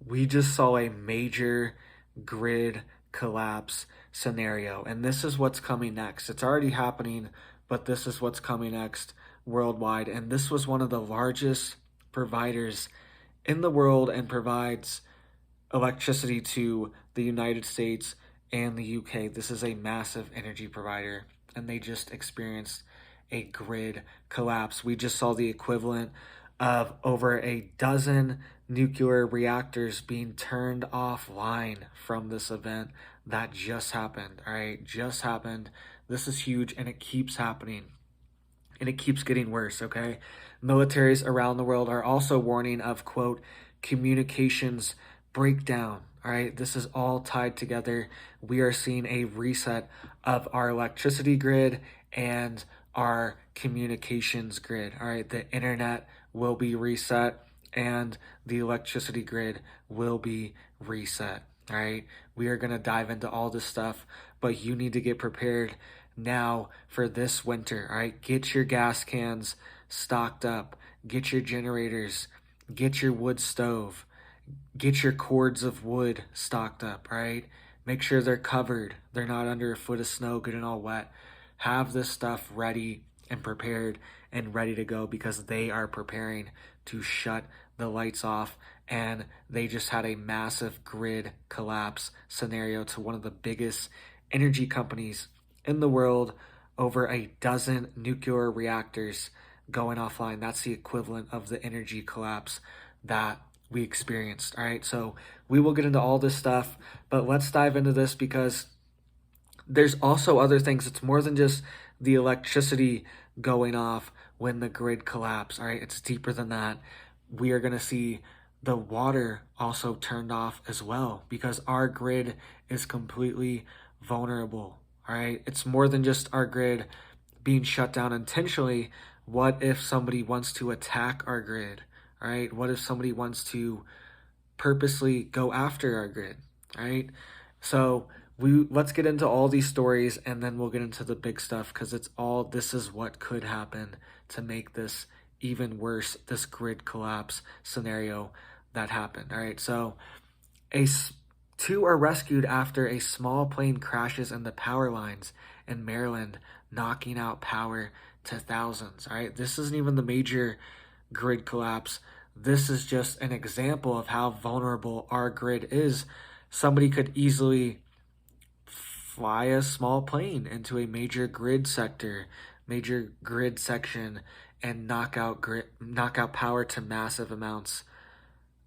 we just saw a major grid collapse scenario, and this is what's coming next. It's already happening, but this is what's coming next worldwide. And this was one of the largest providers in the world and provides electricity to the United States and the UK. This is a massive energy provider, and they just experienced a grid collapse. We just saw the equivalent of over a dozen nuclear reactors being turned offline from this event that just happened. All right, just happened. This is huge, and it keeps happening, and it keeps getting worse. Okay, militaries around the world are also warning of, quote, communications breakdown. All right, this is all tied together. We are seeing a reset of our electricity grid and our communications grid. All right, the internet will be reset and the electricity grid will be reset. All right, we are going to dive into all this stuff, but you need to get prepared now for this winter. All right, get your gas cans stocked up, get your generators, get your wood stove, get your cords of wood stocked up, right? Make sure they're covered. They're not under a foot of snow getting all wet. Have this stuff ready and prepared and ready to go, because they are preparing to shut the lights off, and they just had a massive grid collapse scenario to one of the biggest energy companies in the world. Over a dozen nuclear reactors going offline. That's the equivalent of the energy collapse that we experienced. All right, so we will get into all this stuff, but let's dive into this because there's also other things. It's more than just the electricity going off when the grid collapse. All right, it's deeper than that. We are going to see the water also turned off as well, because our grid is completely vulnerable. All right, it's more than just our grid being shut down intentionally. What if somebody wants to attack our grid? All right, what if somebody wants to purposely go after our grid? All right, so let's get into all these stories, and then we'll get into the big stuff, because this is what could happen to make this even worse, this grid collapse scenario that happened. All right, so two are rescued after a small plane crashes in the power lines in Maryland, knocking out power to thousands. All right, this isn't even the major grid collapse. This is just an example of how vulnerable our grid is. Somebody could easily fly a small plane into a major grid section, and knock out power to massive amounts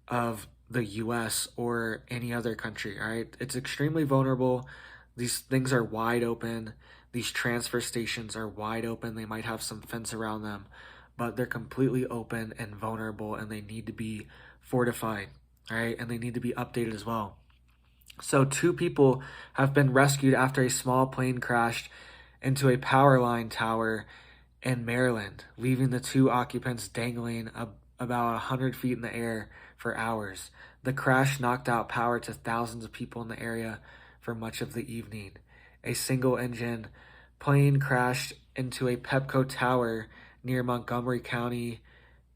of the US or any other country. All right, it's extremely vulnerable. These things are wide open. These transfer stations are wide open. They might have some fence around them, but they're completely open and vulnerable, and they need to be fortified. All right, and they need to be updated as well. So two people have been rescued after a small plane crashed into a power line tower in Maryland, leaving the two occupants dangling about 100 feet in the air for hours. The crash knocked out power to thousands of people in the area for much of the evening. A single-engine plane crashed into a Pepco tower near Montgomery County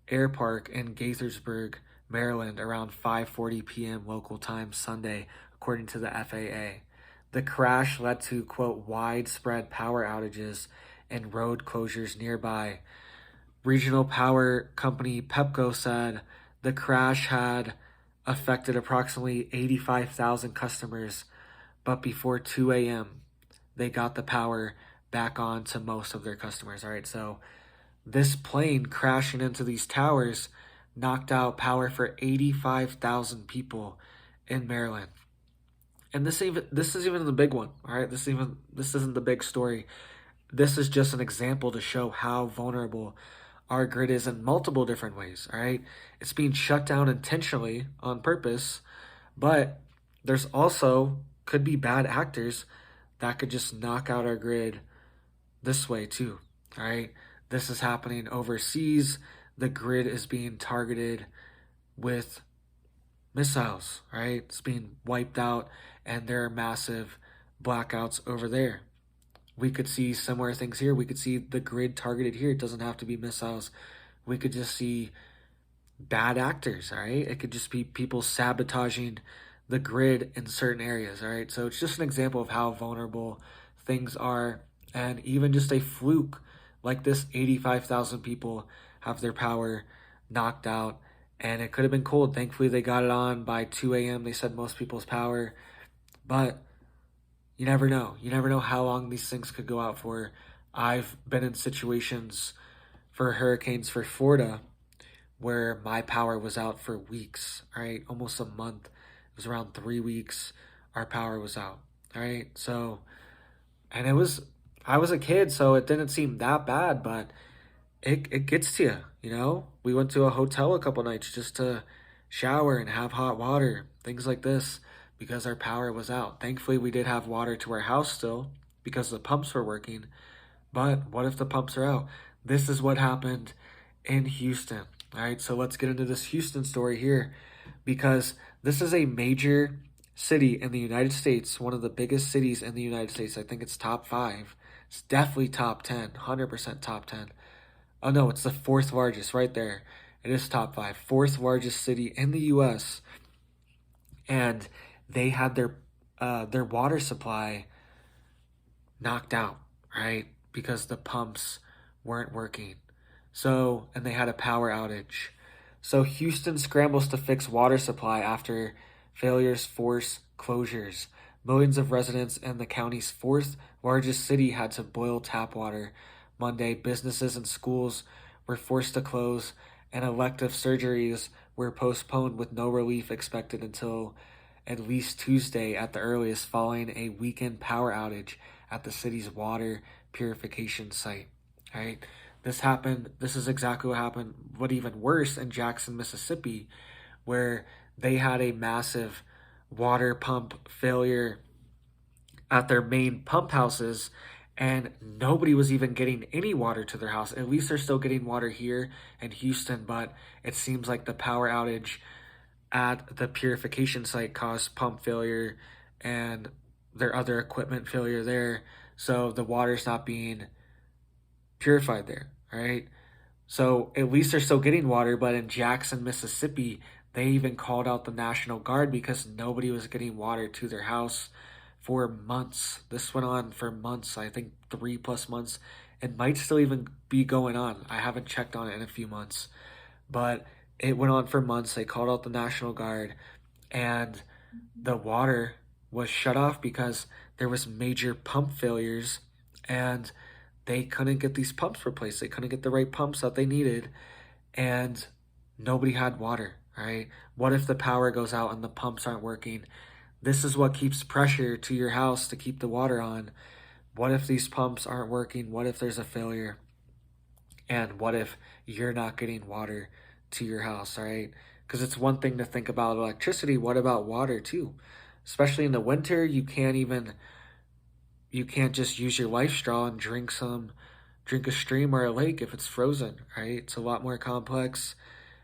Air Park in Gaithersburg, Maryland, around 5:40 p.m. local time Sunday, according to the FAA. The crash led to, quote, widespread power outages and road closures nearby. Regional power company Pepco said the crash had affected approximately 85,000 customers, but before 2 a.m., they got the power back on to most of their customers. All right, so this plane crashing into these towers knocked out power for 85,000 people in Maryland. And this is even the big one. All right, this isn't the big story. This is just an example to show how vulnerable our grid is in multiple different ways. All right, it's being shut down intentionally on purpose, but there's also could be bad actors that could just knock out our grid this way too. All right, this is happening overseas. The grid is being targeted with missiles, right? It's being wiped out, and there are massive blackouts over there. We could see similar things here. We could see the grid targeted here. It doesn't have to be missiles. We could just see bad actors, all right? It could just be people sabotaging the grid in certain areas, all right? So it's just an example of how vulnerable things are. And even just a fluke like this, 85,000 people have their power knocked out. And it could have been cold. Thankfully, they got it on by 2 a.m. They said most people's power. But you never know. You never know how long these things could go out for. I've been in situations for hurricanes for Florida where my power was out for weeks, right? Almost a month. It was around 3 weeks. Our power was out, right? So, and I was a kid, so it didn't seem that bad, but it gets to you, you know? We went to a hotel a couple nights just to shower and have hot water, things like this, because our power was out. Thankfully, we did have water to our house still because the pumps were working. But what if the pumps are out? This is what happened in Houston. All right, so let's get into this Houston story here because this is a major city in the United States, one of the biggest cities in the United States. I think it's top five. It's definitely top 10, 100% top 10. Oh no, it's the fourth largest right there. It is top five, fourth largest city in the US. And they had their water supply knocked out, right? Because the pumps weren't working. So, and they had a power outage. So Houston scrambles to fix water supply after failures force closures. Millions of residents in the county's fourth largest city had to boil tap water. Monday, businesses and schools were forced to close, and elective surgeries were postponed with no relief expected until at least Tuesday at the earliest, following a weekend power outage at the city's water purification site. All right. This happened. This is exactly what happened. What even worse in Jackson, Mississippi, where they had a massive water pump failure at their main pump houses, and nobody was even getting any water to their house. At least they're still getting water here in Houston, but it seems like the power outage at the purification site caused pump failure and their other equipment failure there. So the water's not being purified there, right? So at least they're still getting water, but in Jackson, Mississippi, they even called out the National Guard because nobody was getting water to their house for months. This went on for months, I think 3+ months. It might still even be going on. I haven't checked on it in a few months, but it went on for months. They called out the National Guard, and the water was shut off because there was major pump failures, and they couldn't get these pumps replaced. They couldn't get the right pumps that they needed, and nobody had water, right? What if the power goes out and the pumps aren't working? This is what keeps pressure to your house to keep the water on. What if these pumps aren't working? What if there's a failure? And what if you're not getting water to your house, right? Because it's one thing to think about electricity. What about water too? Especially in the winter, you can't just use your life straw and drink a stream or a lake if it's frozen, right? It's a lot more complex.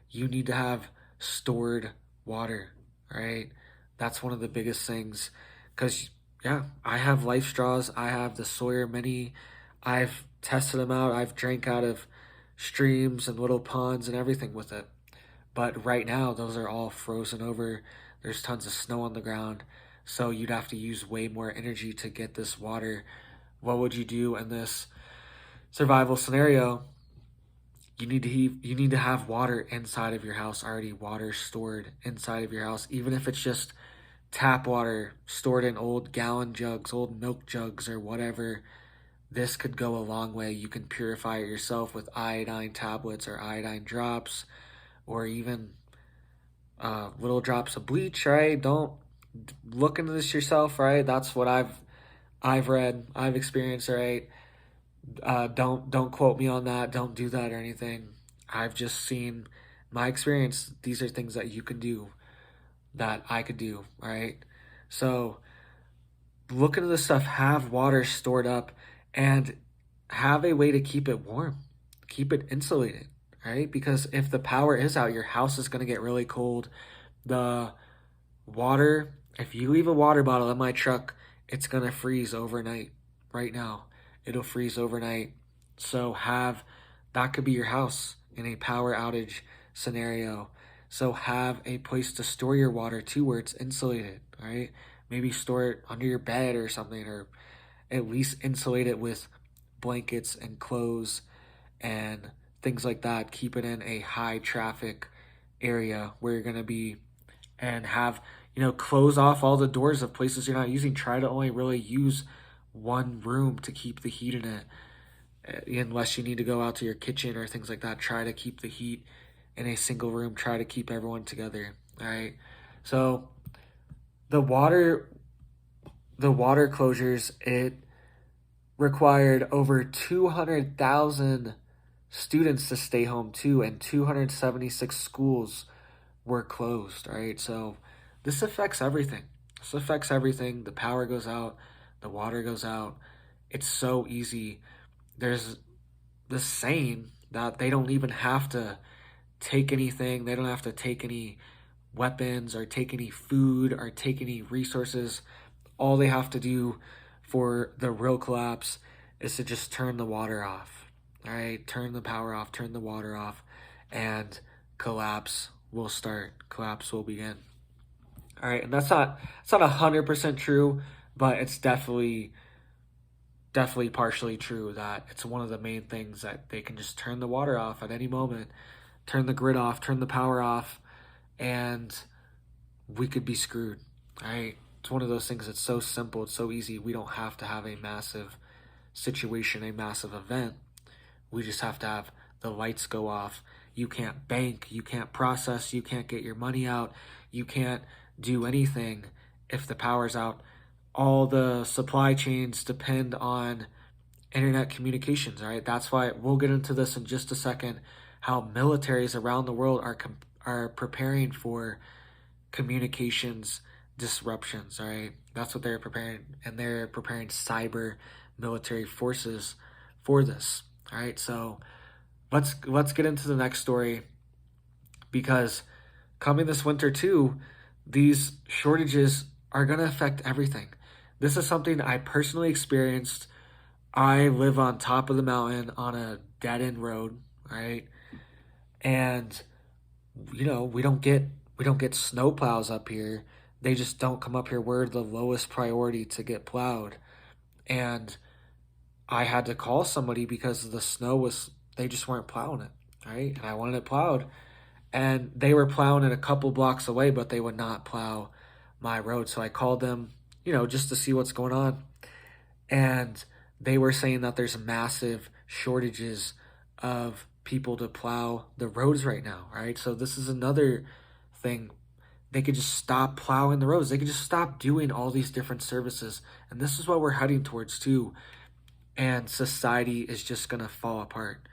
You need to have stored water, right? That's one of the biggest things. Because, yeah, I have life straws. I have the Sawyer Mini. I've tested them out. I've drank out of streams and little ponds and everything with it. But right now, those are all frozen over. There's tons of snow on the ground. So you'd have to use way more energy to get this water. What would you do in this survival scenario? You need to have water inside of your house already, water stored inside of your house, even if it's just tap water stored in old gallon jugs, old milk jugs, or whatever. This could go a long way. You can purify it yourself with iodine tablets or iodine drops, or even little drops of bleach, right? Don't look into this yourself, right? That's what I've read, I've experienced, right? Don't quote me on that. Don't do that or anything. I've just seen my experience. These are things that you can do that I could do, right? So look into this stuff. Have water stored up and have a way to keep it warm, keep it insulated, right? Because if the power is out, your house is going to get really cold. The water, if you leave a water bottle in my truck, it's going to freeze overnight right now. It'll freeze overnight. So have that could be your house in a power outage scenario. So have a place to store your water too where it's insulated, right? Maybe store it under your bed or something, or at least insulate it with blankets and clothes and things like that. Keep it in a high traffic area where you're going to be, and have, close off all the doors of places you're not using. Try to only really use one room to keep the heat in it, unless you need to go out to your kitchen or things like that. Try to keep the heat in a single room. Try to keep everyone together. All right. So the water closures, it required over 200,000 students to stay home too, and 276 schools were closed. All right. So this affects everything. This affects everything. The power goes out, the water goes out. It's so easy. There's this saying that they don't even have to take anything. They don't have to take any weapons or take any food or take any resources. All they have to do for the real collapse is to just turn the water off. All right, turn the power off, turn the water off, and collapse will start. Collapse will begin. All right, and that's not 100% true, but it's definitely partially true that it's one of the main things that they can just turn the water off at any moment, turn the grid off, turn the power off, and we could be screwed. All right, it's one of those things that's so simple, it's so easy. We don't have to have a massive situation, a massive event. We just have to have the lights go off. You can't bank, you can't process, you can't get your money out, you can't do anything if the power's out. All the supply chains depend on internet communications, all right? That's why we'll get into this in just a second, how militaries around the world are preparing for communications disruptions, all right? That's what they're preparing, and they're preparing cyber military forces for this, all right? So let's get into the next story, because coming this winter too, these shortages are going to affect everything. This is something I personally experienced. I live on top of the mountain on a dead-end road, right? And we don't get snow plows up here. They just don't come up here. We're the lowest priority to get plowed. And I had to call somebody because the snow they just weren't plowing it, right? And I wanted it plowed. And they were plowing it a couple blocks away, but they would not plow my road. So I called them, just to see what's going on. And they were saying that there's massive shortages of people to plow the roads right now, right? So this is another thing. They could just stop plowing the roads. They could just stop doing all these different services. And this is what we're heading towards too. And society is just going to fall apart.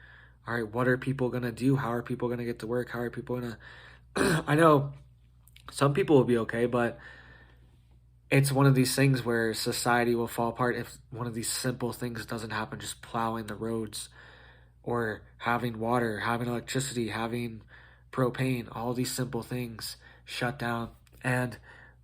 All right, what are people going to do? How are people going to get to work? How are people going to... I know some people will be okay, but it's one of these things where society will fall apart if one of these simple things doesn't happen, just plowing the roads or having water, having electricity, having propane, all these simple things shut down. And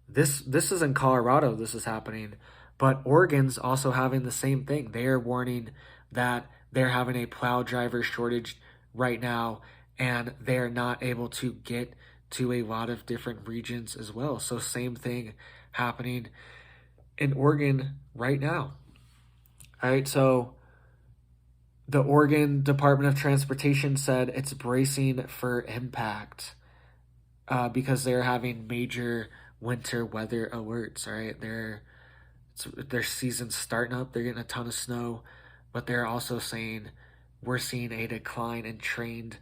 this is in Colorado, this is happening, but Oregon's also having the same thing. They are warning that they're having a plow driver shortage right now, and they're not able to get to a lot of different regions as well. So same thing happening in Oregon right now. All right, so the Oregon Department of Transportation said it's bracing for impact because they're having major winter weather alerts. All right, their season's starting up. They're getting a ton of snow, but they're also saying we're seeing a decline in trained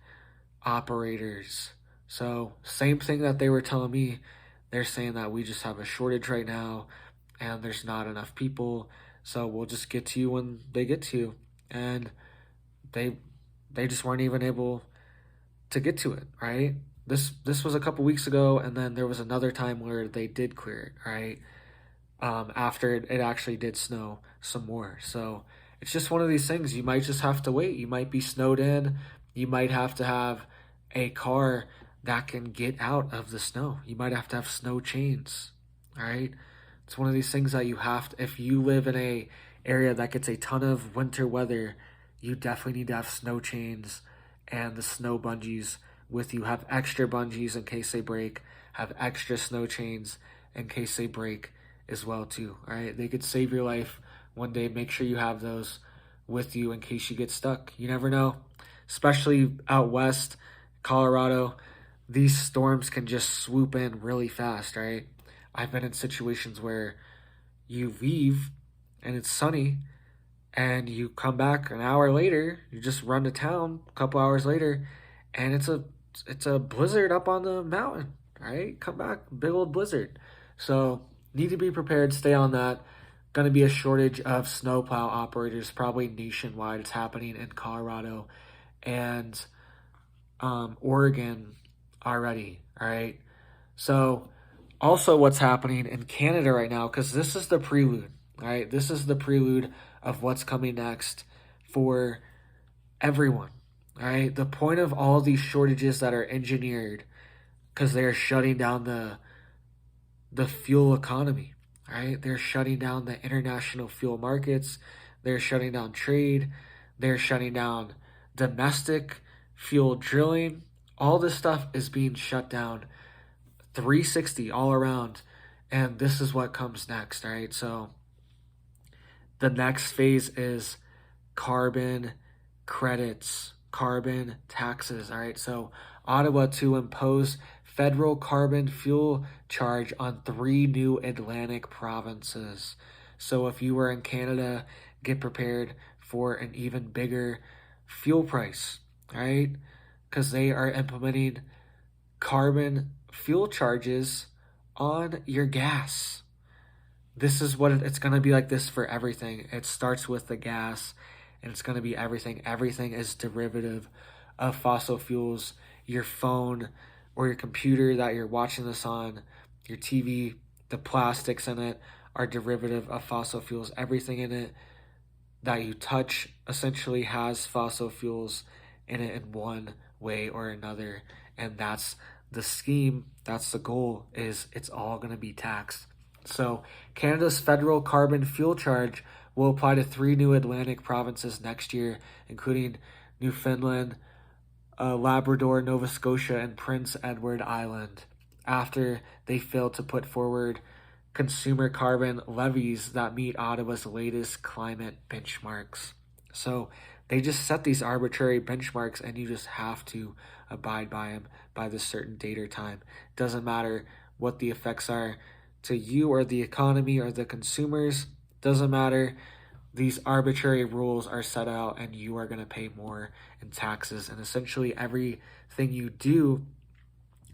operators. So same thing that they were telling me. They're saying that we just have a shortage right now and there's not enough people. So we'll just get to you when they get to you. And they just weren't even able to get to it, right? This was a couple weeks ago, and then there was another time where they did clear it, right? After it actually did snow some more. So it's just one of these things. You might just have to wait. You might be snowed in. You might have to have a car that can get out of the snow. You might have to have snow chains, all right? It's one of these things that you have to, if you live in a area that gets a ton of winter weather, you definitely need to have snow chains and the snow bungees with you. Have extra bungees in case they break. Have extra snow chains in case they break as well too. All right, they could save your life one day. Make sure you have those with you in case you get stuck. You never know, especially out west, Colorado. These storms can just swoop in really fast, right? I've been in situations where you leave and it's sunny and you come back an hour later, you just run to town a couple hours later, and it's a blizzard up on the mountain, right? Come back, big old blizzard. So need to be prepared, stay on that. Going to be a shortage of snowplow operators, probably nationwide. It's happening in Colorado and Oregon already, all right? So also what's happening in Canada right now, because this is the prelude, all right? This is the prelude of what's coming next for everyone, all right? The point of all these shortages that are engineered because they're shutting down the fuel economy, right? They're shutting down the international fuel markets. They're shutting down trade. They're shutting down domestic fuel drilling. All this stuff is being shut down 360 all around. And this is what comes next, right? So the next phase is carbon credits, carbon taxes, all right? So Ottawa to impose federal carbon fuel charge on 3 new Atlantic provinces. So if you were in Canada, get prepared for an even bigger fuel price, right? Because they are implementing carbon fuel charges on your gas. This is what it's going to be like this for everything. It starts with the gas, and it's going to be everything. Everything is derivative of fossil fuels. Your phone or your computer that you're watching this on, your TV, the plastics in it are derivative of fossil fuels. Everything in it that you touch essentially has fossil fuels in it in one way or another. And that's the scheme, that's the goal, is it's all going to be taxed. So Canada's federal carbon fuel charge will apply to 3 new Atlantic provinces next year, including Newfoundland, Labrador, Nova Scotia, and Prince Edward Island, after they failed to put forward consumer carbon levies that meet Ottawa's latest climate benchmarks. So they just set these arbitrary benchmarks, and you just have to abide by them by this certain date or time. Doesn't matter what the effects are to you or the economy or the consumers. Doesn't matter. These arbitrary rules are set out, and you are going to pay more in taxes. And essentially everything you do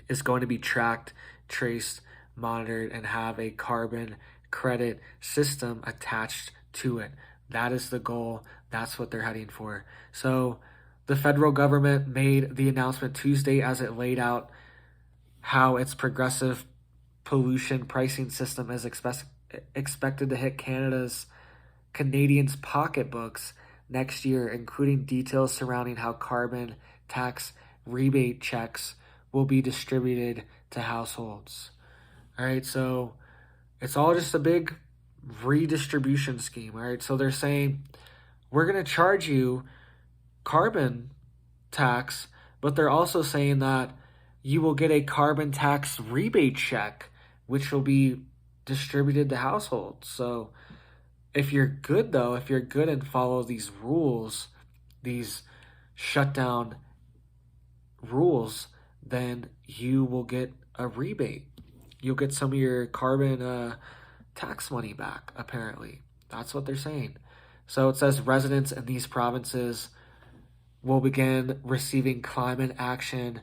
is going to be tracked, traced, monitored, and have a carbon credit system attached to it. That is the goal. That's what they're heading for. So the federal government made the announcement Tuesday as it laid out how its progressive pollution pricing system is expected to hit Canadians' pocketbooks next year, including details surrounding how carbon tax rebate checks will be distributed to households. All right, so it's all just a big redistribution scheme. All right, so they're saying we're going to charge you carbon tax, but they're also saying that you will get a carbon tax rebate check, which will be distributed to households. So if you're good, though, if you're good and follow these rules, these shutdown rules, then you will get a rebate. You'll get some of your carbon tax money back, apparently. That's what they're saying. So it says residents in these provinces will begin receiving climate action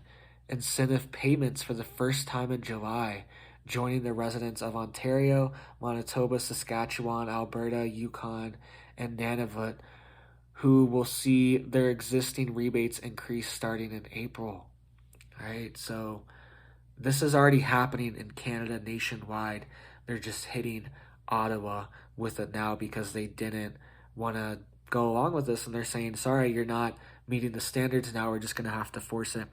incentive payments for the first time in July, joining the residents of Ontario, Manitoba, Saskatchewan, Alberta, Yukon, and Nunavut, who will see their existing rebates increase starting in April. All right, so this is already happening in Canada nationwide. They're just hitting Ottawa with it now because they didn't want to go along with this, and they're saying, sorry, you're not meeting the standards now. We're just going to have to force it.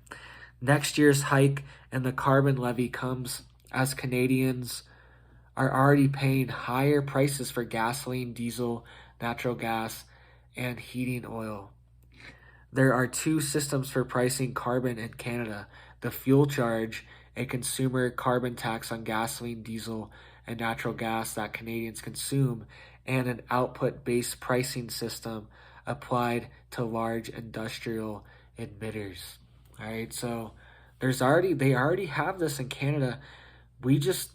Next year's hike in the carbon levy comes as Canadians are already paying higher prices for gasoline, diesel, natural gas, and heating oil. There are two systems for pricing carbon in Canada: the fuel charge, a consumer carbon tax on gasoline, diesel, and natural gas that Canadians consume, and an output-based pricing system applied to large industrial emitters. All right, so they already have this in Canada. We just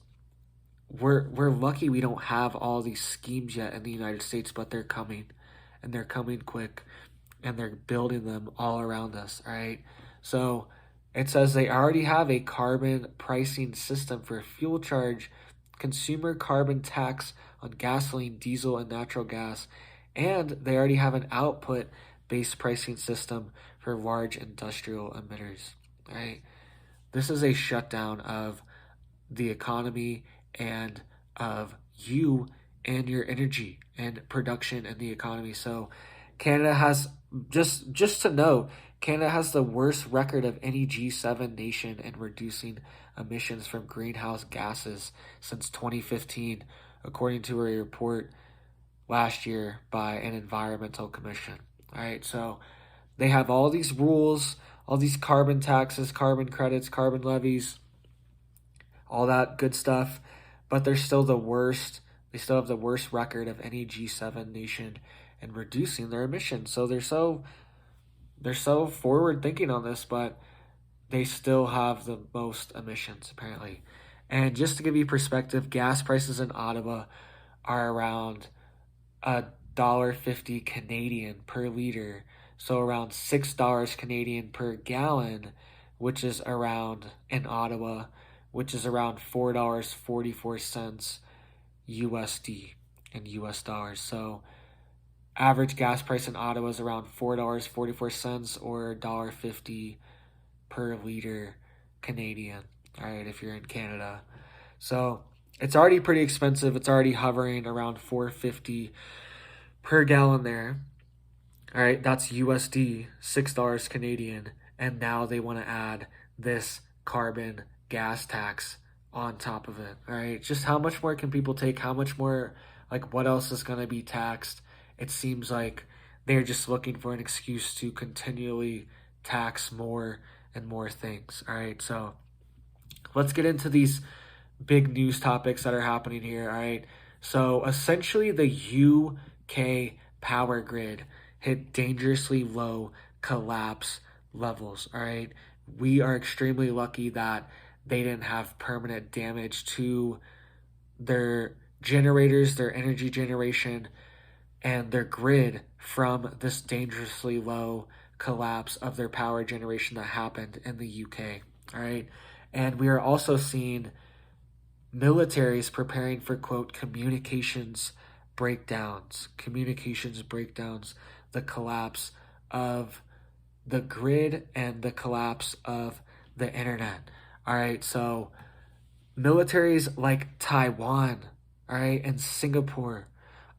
we're lucky we don't have all these schemes yet in the United States, but they're coming, and they're coming quick, and they're building them all around us. All right, so it says they already have a carbon pricing system for fuel charge, consumer carbon tax on gasoline, diesel, and natural gas, and they already have an output based pricing system for large industrial emitters. All right, this is a shutdown of the economy and of you and your energy and production in the economy. So Canada has, just to know, Canada has the worst record of any G7 nation in reducing emissions from greenhouse gases since 2015, according to a report last year by an environmental commission. All right, so they have all these rules, all these carbon taxes, carbon credits, carbon levies, all that good stuff, but they're still the worst. They still have the worst record of any G7 nation in reducing their emissions. So they're so forward thinking on this, but they still have the most emissions apparently. And just to give you perspective, gas prices in Ottawa are around $1.50 Canadian per liter, so around $6 Canadian per gallon, which is around in Ottawa, which is around $4.44 USD in US dollars. So average gas price in Ottawa is around $4.44 or $1.50 per liter Canadian. All right, if you're in Canada. So it's already pretty expensive. It's already hovering around $4.50 per gallon there. All right, that's USD, $6 Canadian. And now they want to add this carbon gas tax on top of it. All right, just how much more can people take? How much more, like, what else is going to be taxed? It seems like they're just looking for an excuse to continually tax more and more things. All right, so let's get into these big news topics that are happening here. All right, so essentially the UK power grid hit dangerously low collapse levels. All right, we are extremely lucky that they didn't have permanent damage to their generators, their energy generation, and their grid from this dangerously low collapse of their power generation that happened in the UK. All right, and we are also seeing militaries preparing for, quote, communications breakdowns, the collapse of the grid and the collapse of the internet. All right, so militaries like Taiwan, all right, and Singapore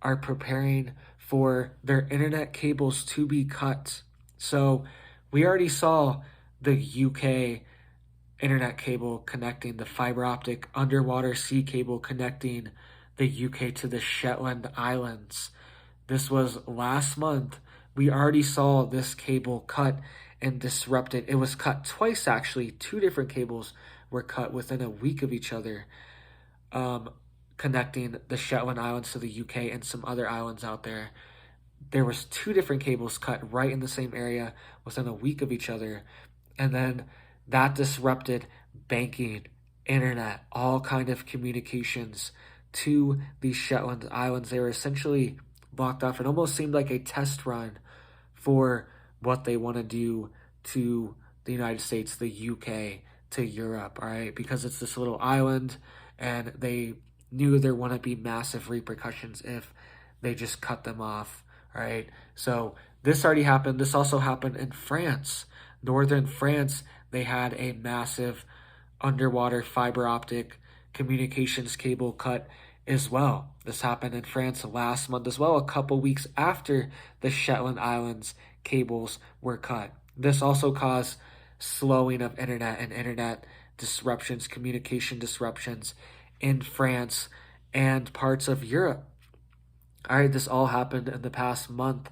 are preparing for their internet cables to be cut. So we already saw the UK internet cable connecting, the fiber optic underwater sea cable connecting the UK to the Shetland Islands. This was last month. We already saw this cable cut and disrupted. It was cut twice, actually. Two different cables were cut within a week of each other, connecting the Shetland Islands to the UK and some other islands out there. There was two different cables cut right in the same area within a week of each other. And then that disrupted banking, internet, all kind of communications to these Shetland Islands. They were essentially blocked off. It almost seemed like a test run for what they want to do to the United States, the UK, to Europe, all right? Because it's this little island, and they knew there wouldn't be massive repercussions if they just cut them off, all right? So this already happened. This also happened in France. Northern France, they had a massive underwater fiber optic communications cable cut as well. This happened in France last month as well, a couple weeks after the Shetland Islands cables were cut. This also caused slowing of internet and internet disruptions, communication disruptions in France and parts of Europe. All right, this all happened in the past month,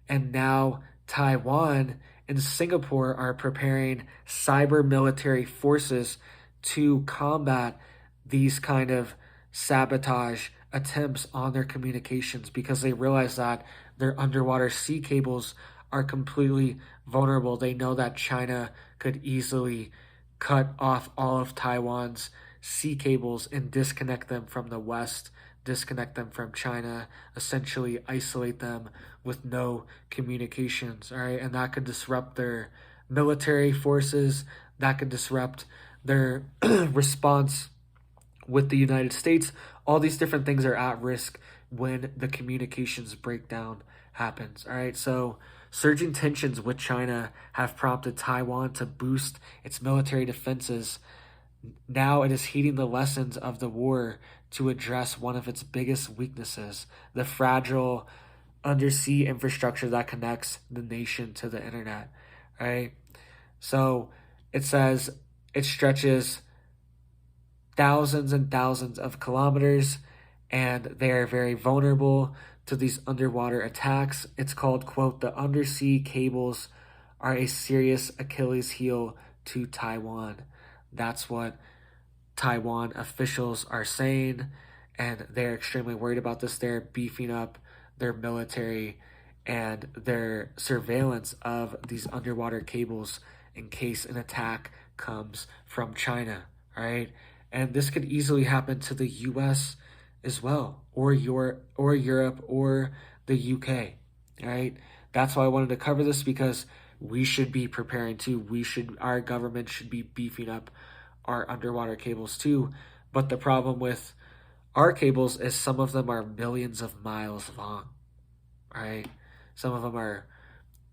and now Taiwan and Singapore are preparing cyber military forces to combat these kind of sabotage attempts on their communications because they realize that their underwater sea cables are completely vulnerable. They know that China could easily cut off all of Taiwan's sea cables and disconnect them from the West, disconnect them from China, essentially isolate them with no communications, all right? And that could disrupt their military forces, that could disrupt their response with the United States. All these different things are at risk when the communications breakdown happens. All right, so surging tensions with China have prompted Taiwan to boost its military defenses. Now it is heeding the lessons of the war to address one of its biggest weaknesses, the fragile undersea infrastructure that connects the nation to the internet. Right? So it says it stretches thousands and thousands of kilometers, and they are very vulnerable to these underwater attacks. It's called, quote, the undersea cables are a serious Achilles heel to Taiwan. That's what Taiwan officials are saying, and they're extremely worried about this. They're beefing up their military and their surveillance of these underwater cables in case an attack comes from China, right? And this could easily happen to the US as well, or Europe, or the UK, right? That's why I wanted to cover this, because we should be preparing too. Our government should be beefing up our underwater cables too. But the problem with our cables is some of them are millions of miles long, right? Some of them are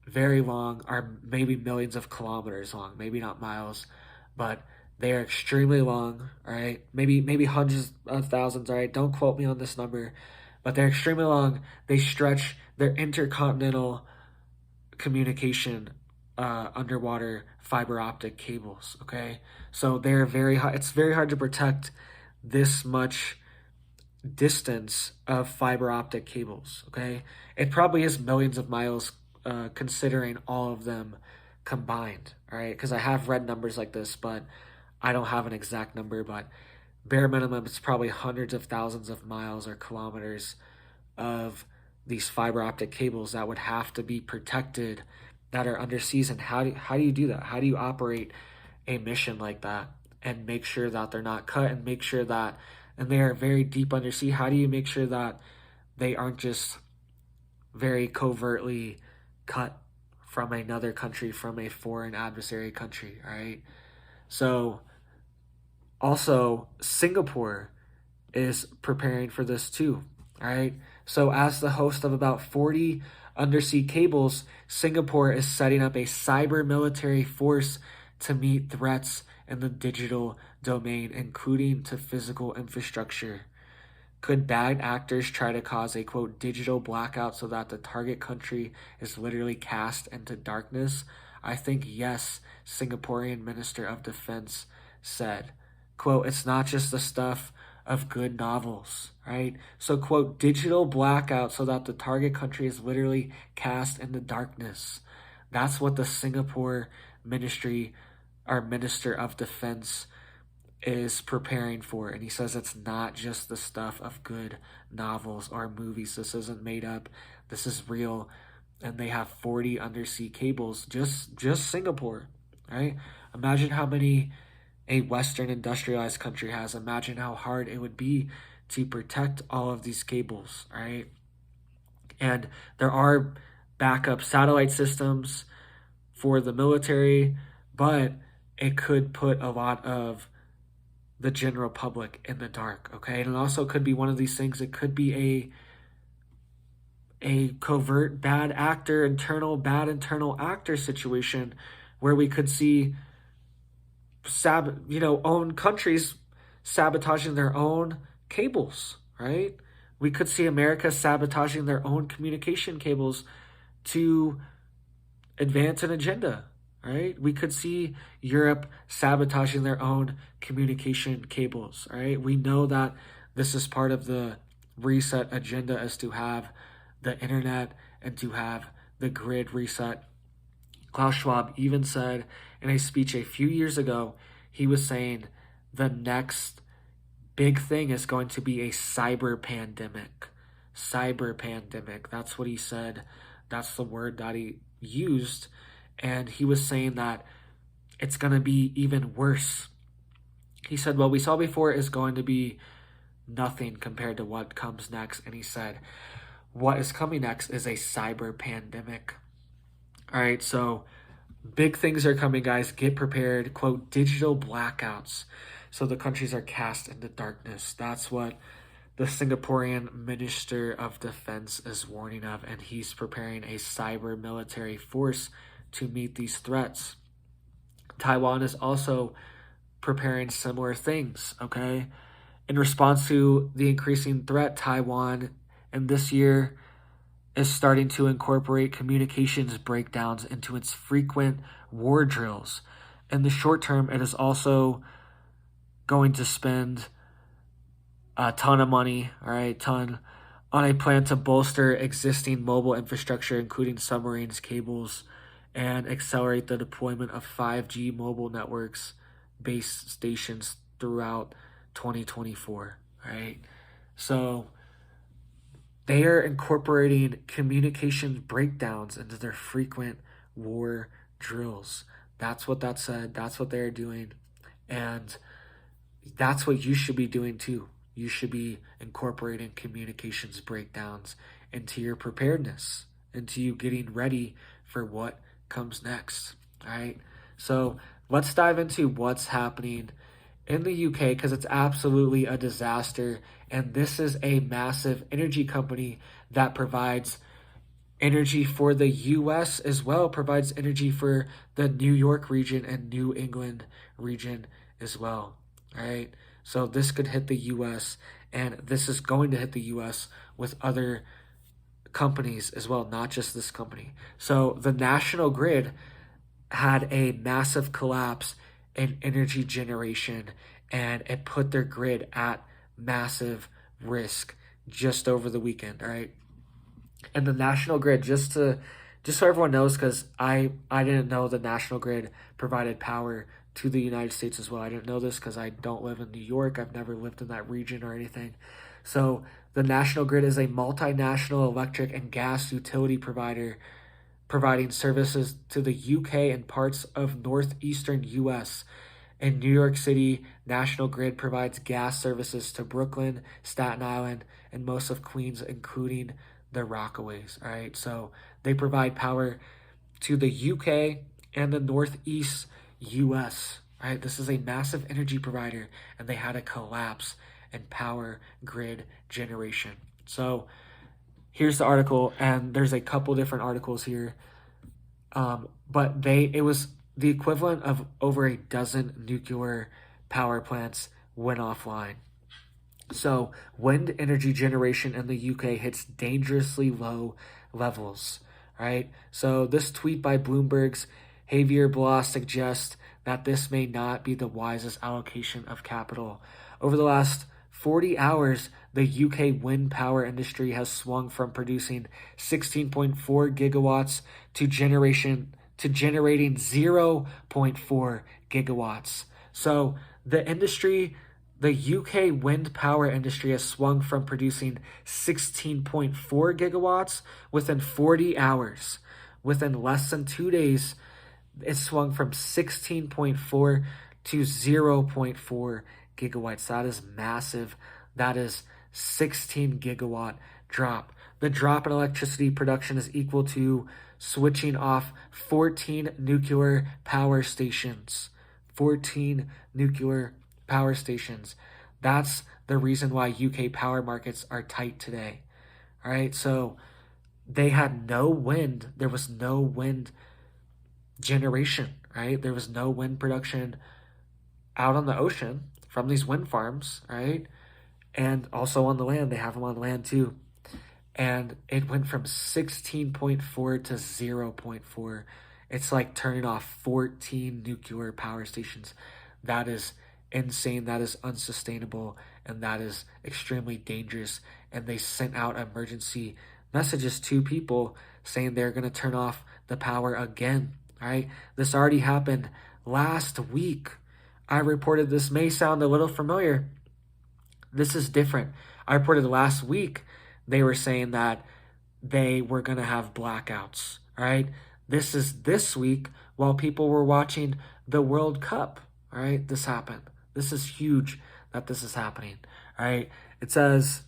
very long, are maybe millions of kilometers long, maybe not miles, but they are extremely long, right? Maybe hundreds of thousands, all right? Don't quote me on this number, but they're extremely long. They stretch their intercontinental communication underwater fiber optic cables, okay? So they're very high. It's very hard to protect this much distance of fiber optic cables, okay? It probably is millions of miles considering all of them combined, all right? Because I have read numbers like this, but I don't have an exact number, but bare minimum, it's probably hundreds of thousands of miles or kilometers of these fiber optic cables that would have to be protected, that are underseas. And how do you do that? How do you operate a mission like that and make sure that they're not cut, and make sure that, and they are very deep undersea, how do you make sure that they aren't just very covertly cut from another country, from a foreign adversary country, right? So also Singapore is preparing for this too, all right? So as the host of about 40 undersea cables, Singapore is setting up a cyber military force to meet threats in the digital domain, including to physical infrastructure. Could bad actors try to cause a, quote, digital blackout so that the target country is literally cast into darkness? I think yes, Singaporean Minister of Defense said. Quote, it's not just the stuff of good novels, right? So, quote, digital blackout so that the target country is literally cast into darkness. That's what the Singapore Minister of Defense is preparing for. And he says it's not just the stuff of good novels or movies. This isn't made up. This is real. And they have 40 undersea cables, just Singapore, right? Imagine how many a Western industrialized country has. Imagine how hard it would be to protect all of these cables, right? And there are backup satellite systems for the military, but it could put a lot of the general public in the dark, okay? And it also could be one of these things. It could be a covert bad internal actor situation where we could see own countries sabotaging their own cables, right? We could see America sabotaging their own communication cables to advance an agenda, right? We could see Europe sabotaging their own communication cables, right? We know that this is part of the reset agenda, is to have the internet and to have the grid reset. Klaus Schwab even said in a speech a few years ago, he was saying the next big thing is going to be a cyber pandemic. Cyber pandemic. That's what he said. That's the word that he used. And he was saying that it's going to be even worse. He said, what we saw before is going to be nothing compared to what comes next. And he said, what is coming next is a cyber pandemic. All right, so big things are coming, guys. Get prepared. Quote, digital blackouts. So the countries are cast into darkness. That's what the Singaporean Minister of Defense is warning of, and he's preparing a cyber military force to meet these threats. Taiwan is also preparing similar things, okay? In response to the increasing threat, Taiwan in this year is starting to incorporate communications breakdowns into its frequent war drills. In the short term, it is also going to spend a ton of money, all right, on a plan to bolster existing mobile infrastructure, including submarines, cables, and accelerate the deployment of 5G mobile networks base stations throughout 2024, right? So they are incorporating communications breakdowns into their frequent war drills. That's what that said. That's what they're doing. And that's what you should be doing too. You should be incorporating communications breakdowns into your preparedness, into you getting ready for what comes next. All right. So let's dive into what's happening in the UK, because it's absolutely a disaster. And this is a massive energy company that provides energy for the US as well, provides energy for the New York region and New England region as well. All right. So this could hit the US, and this is going to hit the US with other companies as well, not just this company. So the national grid had a massive collapse in energy generation, and it put their grid at massive risk just over the weekend. All right. And the national grid, just so everyone knows, because I didn't know the national grid provided power to the United States as well. I didn't know this because I don't live in New York. I've never lived in that region or anything. So the national grid is a multinational electric and gas utility provider providing services to the UK and parts of northeastern US. In New York City, National Grid provides gas services to Brooklyn, Staten Island, and most of Queens, including the Rockaways. All right, so they provide power to the UK and the Northeast US. All right, this is a massive energy provider, and they had a collapse in power grid generation. So here's the article, and there's a couple different articles here, but it was the equivalent of over a dozen nuclear power plants went offline. So wind energy generation in the UK hits dangerously low levels, right? So this tweet by Bloomberg's Javier Blas suggests that this may not be the wisest allocation of capital. Over the last 40 hours, the UK wind power industry has swung from producing 16.4 gigawatts to generating 0.4 gigawatts. So the UK wind power industry has swung from producing 16.4 gigawatts within 40 hours. Within less than 2 days, it swung from 16.4 to 0.4 gigawatts. That is massive. That is 16 gigawatt drop. The drop in electricity production is equal to switching off 14 nuclear power stations. 14 nuclear power stations. That's the reason why UK power markets are tight today. All right, so they had no wind. There was no wind generation, right? There was no wind production out on the ocean from these wind farms, right? And also on the land. They have them on the land too. And it went from 16.4 to 0.4. It's like turning off 14 nuclear power stations. That is insane. That is unsustainable. And that is extremely dangerous. And they sent out emergency messages to people saying they're going to turn off the power again. All right. This already happened last week. I reported this may sound a little familiar. This is different. I reported last week they were saying that they were going to have blackouts. All right. This is this week while people were watching the World Cup. All right. This happened. This is huge that this is happening. All right. It says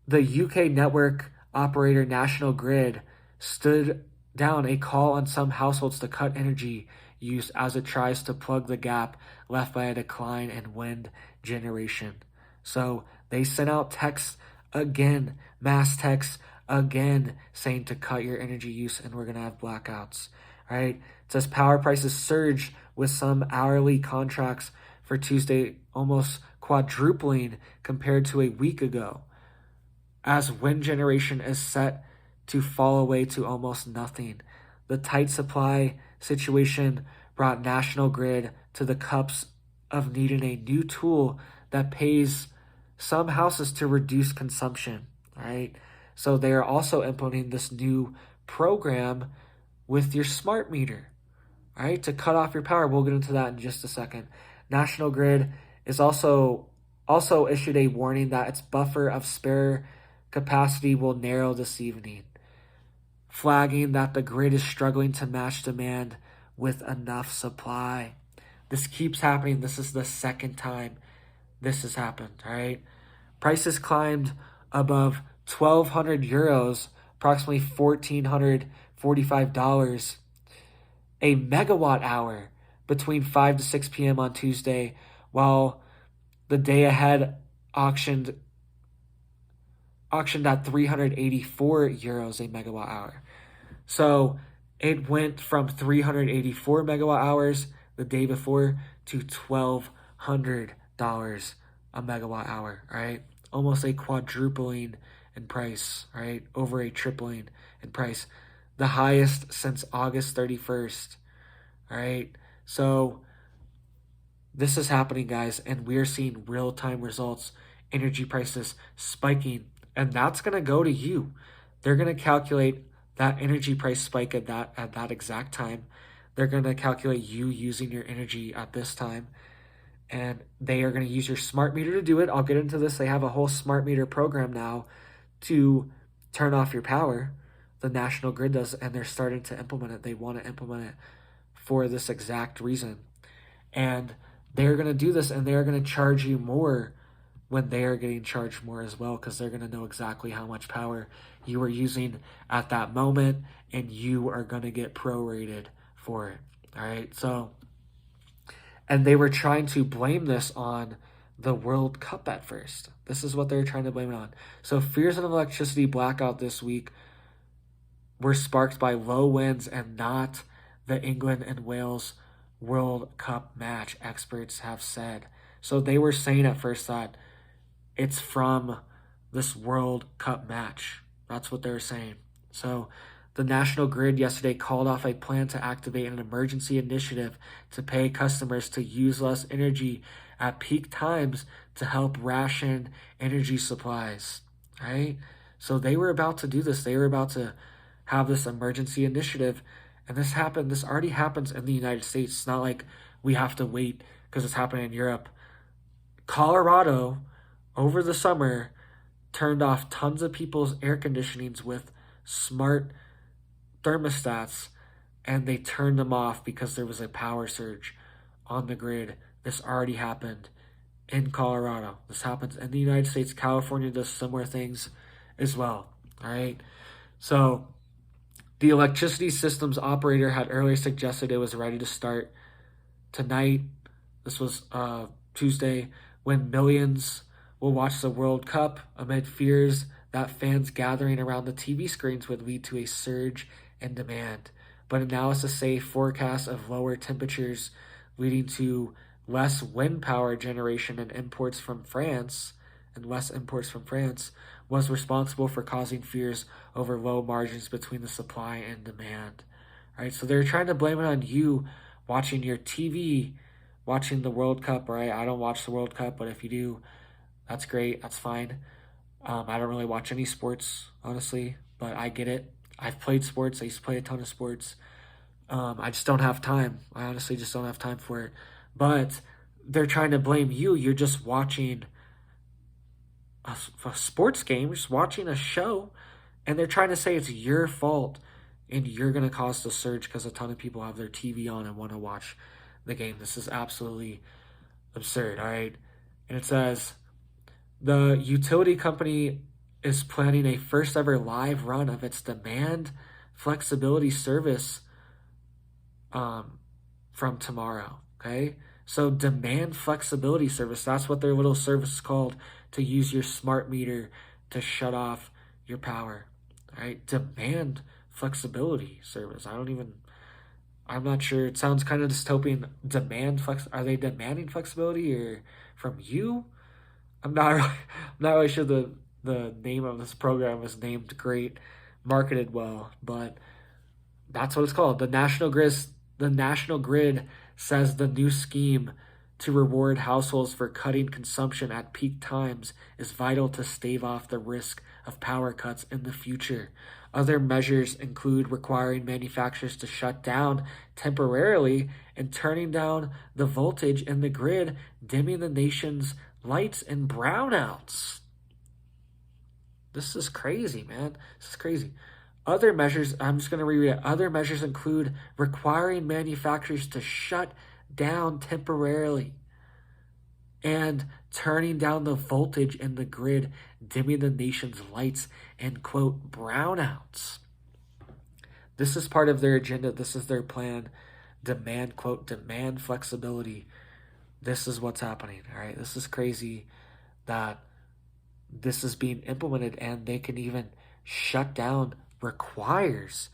the UK network operator National Grid stood down a call on some households to cut energy use as it tries to plug the gap left by a decline in wind generation. So they sent out texts again, mass texts again, saying to cut your energy use and we're going to have blackouts. All right. It says power prices surged with some hourly contracts for Tuesday almost quadrupling compared to a week ago, as wind generation is set to fall away to almost nothing. The tight supply situation brought National Grid to the cups of needing a new tool that pays some houses to reduce consumption, right? So they are also implementing this new program with your smart meter, right, to cut off your power. We'll get into that in just a second. National Grid is also issued a warning that its buffer of spare capacity will narrow this evening, flagging that the grid is struggling to match demand with enough supply. This keeps happening. This is the second time this has happened, all right? Prices climbed above 1,200 euros, approximately $1,445 a megawatt hour between 5 to 6 p.m. on Tuesday, while the day ahead auctioned at 384 euros a megawatt hour. So it went from 384 megawatt hours the day before to $1,200 a megawatt hour, right? Almost a quadrupling in price, right? Over a tripling in price. The highest since August 31st, all right? So this is happening, guys, and we are seeing real-time results, energy prices spiking, and that's going to go to you. They're going to calculate that energy price spike at that exact time. They're going to calculate you using your energy at this time, and they are going to use your smart meter to do it. I'll get into this. They have a whole smart meter program now to turn off your power. The National Grid does, and they're starting to implement it. They want to implement it for this exact reason. And they're going to do this, and they're going to charge you more when they are getting charged more as well, because they're going to know exactly how much power you are using at that moment, and you are going to get prorated for it. All right. So, and they were trying to blame this on the World Cup at first. This is what they're trying to blame it on. So fears of an electricity blackout this week were sparked by low winds and not the England and Wales World Cup match, experts have said. So they were saying at first that it's from this World Cup match. That's what they were saying. So the National Grid yesterday called off a plan to activate an emergency initiative to pay customers to use less energy at peak times to help ration energy supplies, right? So they were about to do this. They were about to have this emergency initiative, and this already happens in the United States. It's not like we have to wait because it's happening in Europe. Colorado, over the summer, turned off tons of people's air conditionings with smart thermostats, and they turned them off because there was a power surge on the grid. This already happened in Colorado. This happens in the United States. California does similar things as well, all right? So the electricity systems operator had earlier suggested it was ready to start tonight. This was Tuesday, when millions will watch the World Cup amid fears that fans gathering around the TV screens would lead to a surge in demand. But analysis say forecasts of lower temperatures leading to less wind power generation and imports from France was responsible for causing fears over low margins between the supply and demand. All right, so they're trying to blame it on you watching your TV, watching the World Cup, right? I don't watch the World Cup, but if you do, that's great. That's fine. I don't really watch any sports, honestly, but I get it. I've played sports. I used to play a ton of sports. I just don't have time. I honestly just don't have time for it. But they're trying to blame you. You're just watching a sports game, just watching a show, and they're trying to say it's your fault and you're going to cause the surge because a ton of people have their TV on and want to watch the game. This is absolutely absurd, all right? And it says the utility company is planning a first ever live run of its demand flexibility service from tomorrow, okay? So demand flexibility service, that's what their little service is called, to use your smart meter to shut off your power, all right? Demand flexibility service. I'm not sure. It sounds kind of dystopian. Are they demanding flexibility or from you? I'm not really sure the name of this program is named great, marketed well, but that's what it's called. The National Grid says the new scheme to reward households for cutting consumption at peak times is vital to stave off the risk of power cuts in the future. Other measures include requiring manufacturers to shut down temporarily and turning down the voltage in the grid, dimming the nation's lights and brownouts. This is crazy, man. This is crazy. Other measures, I'm just going to reread it. Other measures include requiring manufacturers to shut down temporarily and turning down the voltage in the grid, dimming the nation's lights, and quote, brownouts. This is part of their agenda. This is their plan. Demand flexibility. This is what's happening, all right? This is crazy that this is being implemented, and they can even shut down, requires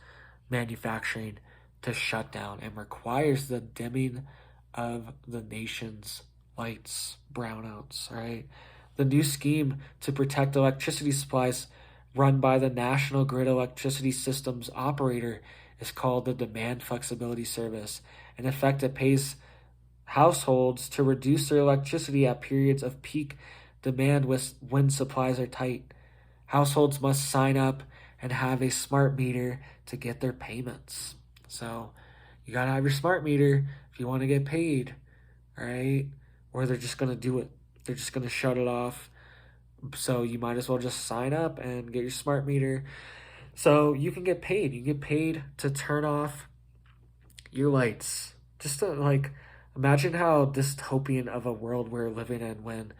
manufacturing to shut down, and requires the dimming of the nation's lights, brownouts, right? The new scheme to protect electricity supplies run by the National Grid Electricity Systems Operator is called the Demand Flexibility Service. In effect, it pays households to reduce their electricity at periods of peak demand when supplies are tight. Households must sign up and have a smart meter to get their payments. So you gotta have your smart meter if you want to get paid, right? Or they're just gonna do it. They're just gonna shut it off. So you might as well just sign up and get your smart meter so you can get paid. You get paid to turn off your lights. Just to, imagine how dystopian of a world we're living in when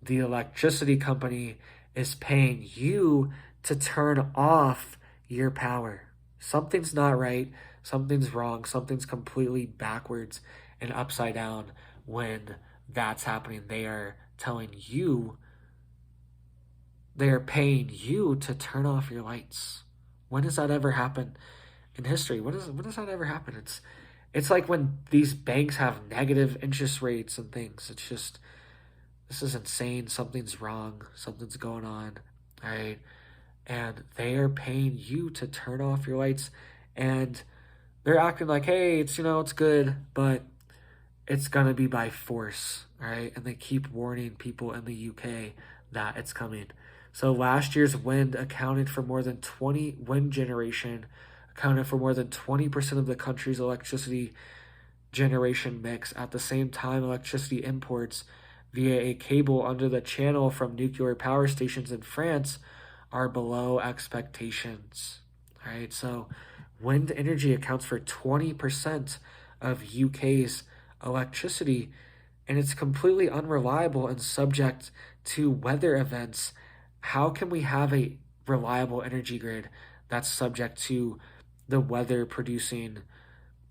the electricity company is paying you to turn off your power. Something's not right. Something's wrong. Something's completely backwards and upside down when that's happening. They are paying you to turn off your lights. When does that ever happen in history? When does that ever happen? It's like when these banks have negative interest rates and things. It's just, this is insane. Something's wrong. Something's going on, right? And they are paying you to turn off your lights, and they're acting like, hey, it's good, but it's gonna be by force, right? And they keep warning people in the UK that it's coming. So last year's wind generation accounted for more than 20% of the country's electricity generation mix. At the same time, electricity imports via a cable under the channel from nuclear power stations in France are below expectations. All right, so wind energy accounts for 20% of UK's electricity, and it's completely unreliable and subject to weather events. How can we have a reliable energy grid that's subject to the weather producing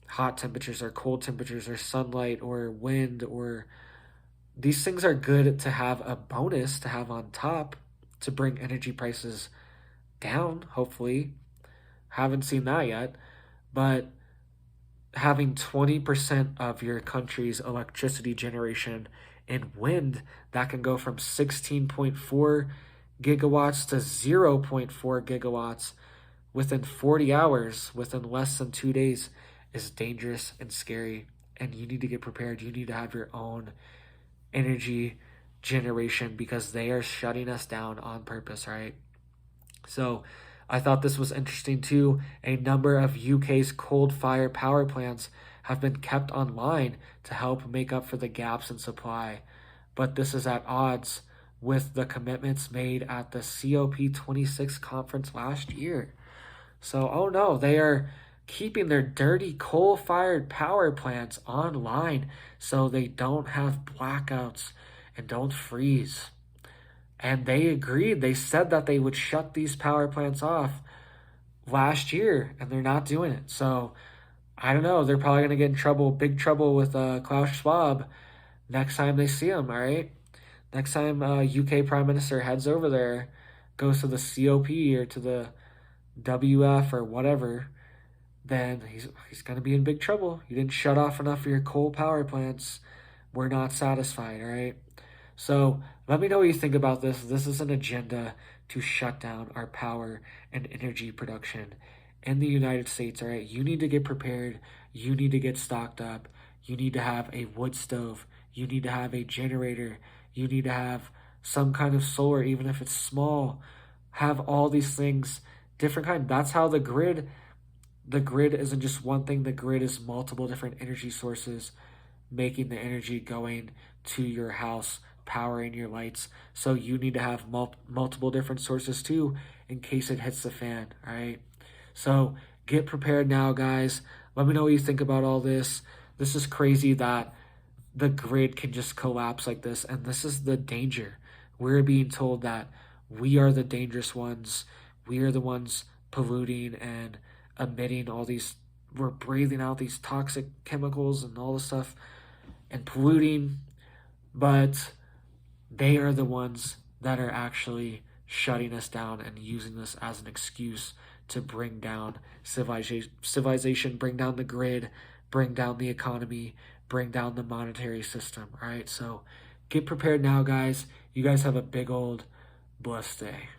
hot temperatures or cold temperatures or sunlight or wind? Or these things are good to have a bonus to have on top to bring energy prices down, hopefully. Haven't seen that yet, but having 20% of your country's electricity generation in wind, that can go from 16.4 gigawatts to 0.4 gigawatts within 40 hours, within less than 2 days, is dangerous and scary. And you need to get prepared. You need to have your own energy generation because they are shutting us down on purpose, right? So I thought this was interesting too. A number of UK's coal-fired power plants have been kept online to help make up for the gaps in supply. But this is at odds with the commitments made at the COP26 conference last year. So, oh no, they are keeping their dirty coal-fired power plants online so they don't have blackouts and don't freeze. And they agreed. They said that they would shut these power plants off last year, and they're not doing it. So I don't know. They're probably going to get in trouble, big trouble with Klaus Schwab next time they see him, all right? Next time UK Prime Minister heads over there, goes to the COP or to the WF or whatever, then he's going to be in big trouble. You didn't shut off enough of your coal power plants. We're not satisfied, all right? So let me know what you think about this. This is an agenda to shut down our power and energy production in the United States, all right? You need to get prepared. You need to get stocked up. You need to have a wood stove. You need to have a generator. You need to have some kind of solar, even if it's small. Have all these things, different kind. That's how the grid isn't just one thing. The grid is multiple different energy sources, making the energy going to your house, powering your lights. So you need to have multiple different sources too in case it hits the fan, all right? So get prepared now, guys. Let me know what you think about all this. This is crazy that the grid can just collapse like this, and this is the danger. We're being told that we are the dangerous ones. We are the ones polluting and emitting all these, we're breathing out these toxic chemicals and all this stuff and polluting, but they are the ones that are actually shutting us down and using this as an excuse to bring down civilization, bring down the grid, bring down the economy, bring down the monetary system, all right? So get prepared now, guys. You guys have a big old blessed day.